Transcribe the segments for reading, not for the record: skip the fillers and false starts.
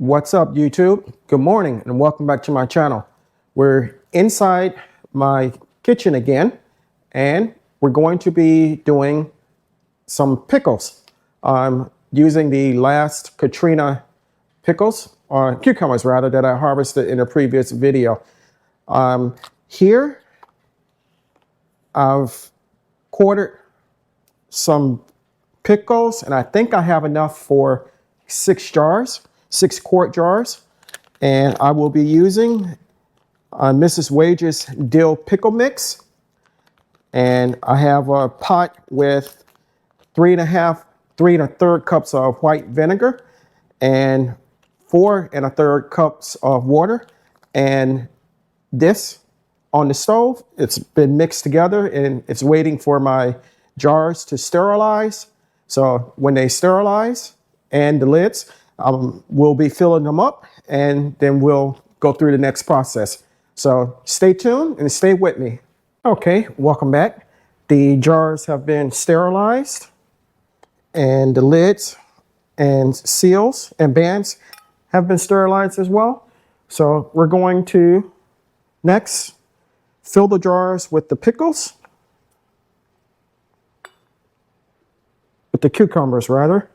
What's up, YouTube? Good morning and welcome back to my channel. We're inside my kitchen again and we're going to be doing some pickles. I'm using the last Katrina pickles, or cucumbers rather, that I harvested in a previous video. Here I've quartered some pickles and I think I have enough for 6 quart jars, and I will be using Mrs. Wage's dill pickle mix, and I have a pot with 3 1/3 cups of white vinegar and 4 1/3 cups of water, and this on the stove. It's been mixed together and it's waiting for my jars to sterilize. So when they sterilize and the lids, we'll be filling them up and then we'll go through the next process. So stay tuned and stay with me. Okay, welcome back. The jars have been sterilized and the lids and seals and bands have been sterilized as well. So we're going to next fill the jars with the pickles, with the cucumbers rather.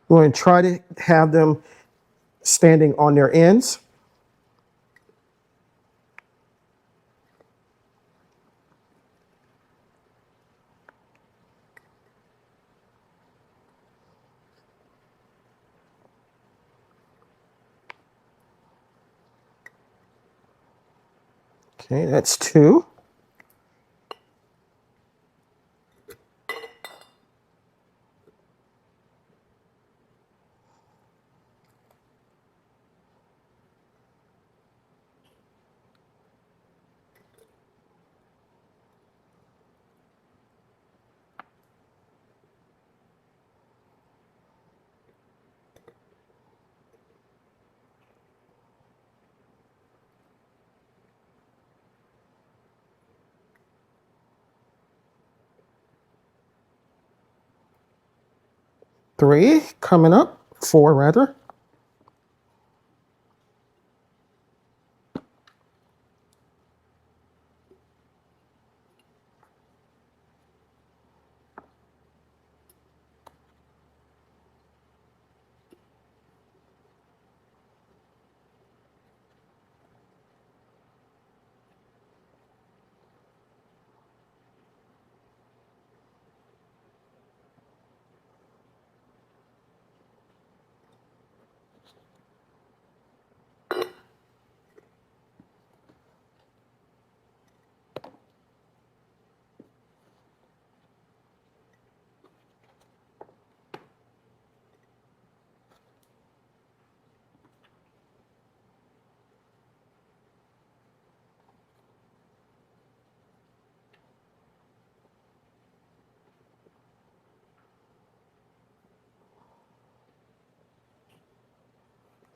We're going to try to have them standing on their ends. Okay, that's 2. Three coming up, 4 rather.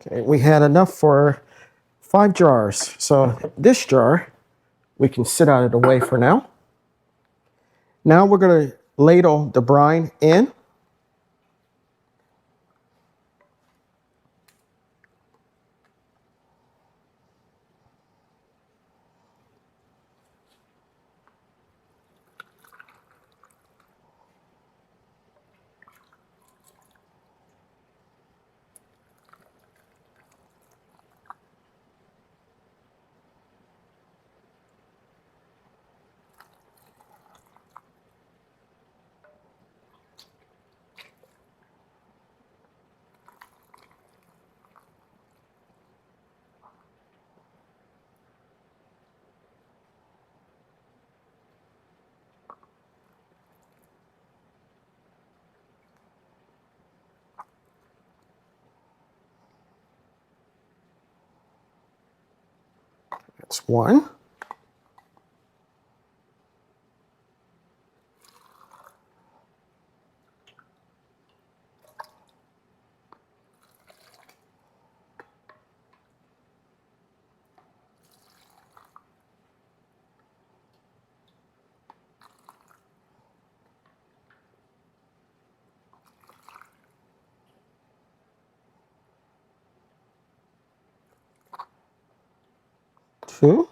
Okay, we had enough for 5 jars. So this jar we can sit out of the way for now. Now we're going to ladle the brine in. 1. Two.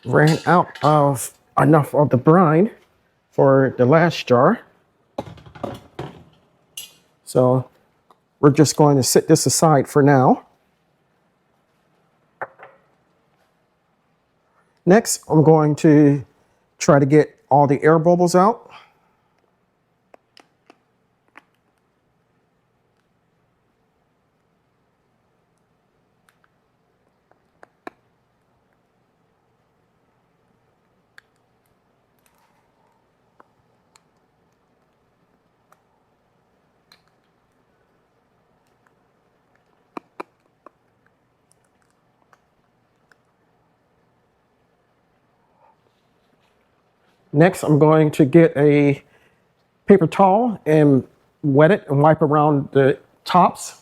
Ran out of enough of the brine for the last jar. So we're just going to set this aside for now. Next, I'm going to try to get all the air bubbles out. Next, I'm going to get a paper towel and wet it and wipe around the tops.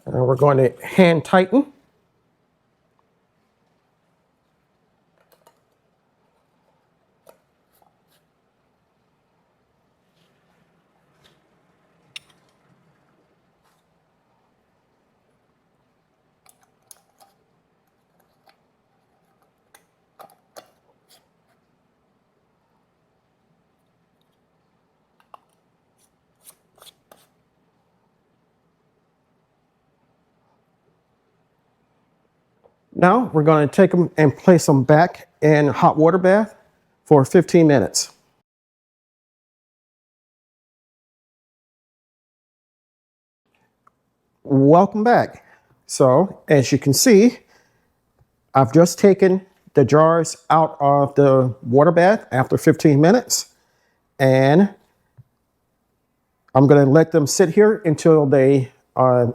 And we're going to hand tighten. Now we're going to take them and place them back in hot water bath for 15 minutes. Welcome back. So as you can see, I've just taken the jars out of the water bath after 15 minutes, and I'm going to let them sit here until they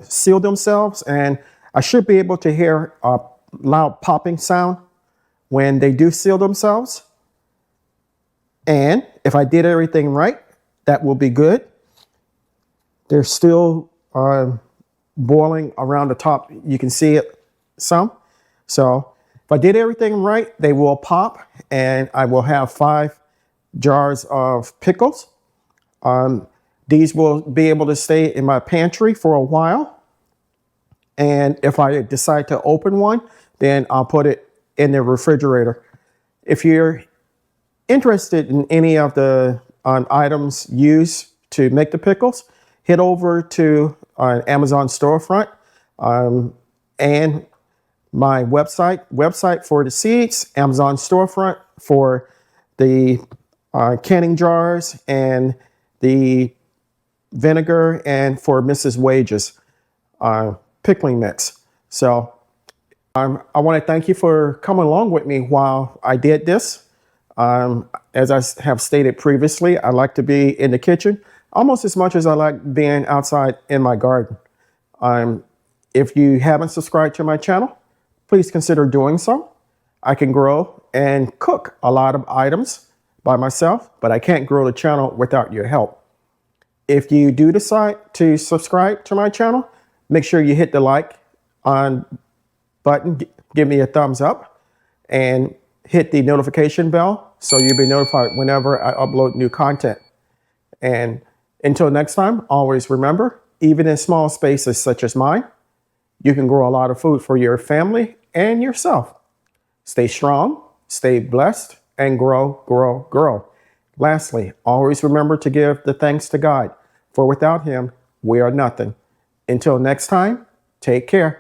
seal themselves, and I should be able to hear a loud popping sound when they do seal themselves. And if I did everything right, that will be good. They're still boiling around the top. You can see it some. So if I did everything right, they will pop, and I will have 5 jars of pickles. These will be able to stay in my pantry for a while. And if I decide to open one, then I'll put it in the refrigerator. If you're interested in any of the items used to make the pickles, head over to Amazon storefront and my website for the seeds, Amazon storefront for the canning jars and the vinegar, and for Mrs. Wage's pickling mix. So I want to thank you for coming along with me while I did this. As I have stated previously, I like to be in the kitchen almost as much as I like being outside in my garden. If you haven't subscribed to my channel, please consider doing so. I can grow and cook a lot of items by myself, but I can't grow the channel without your help. If you do decide to subscribe to my channel, make sure you hit the like button, give me a thumbs up, and hit the notification bell so you'll be notified whenever I upload new content. And until next time, always remember, even in small spaces such as mine, you can grow a lot of food for your family and yourself. Stay strong, stay blessed, and grow, grow, grow. Lastly, always remember to give the thanks to God, for without Him, we are nothing. Until next time, take care.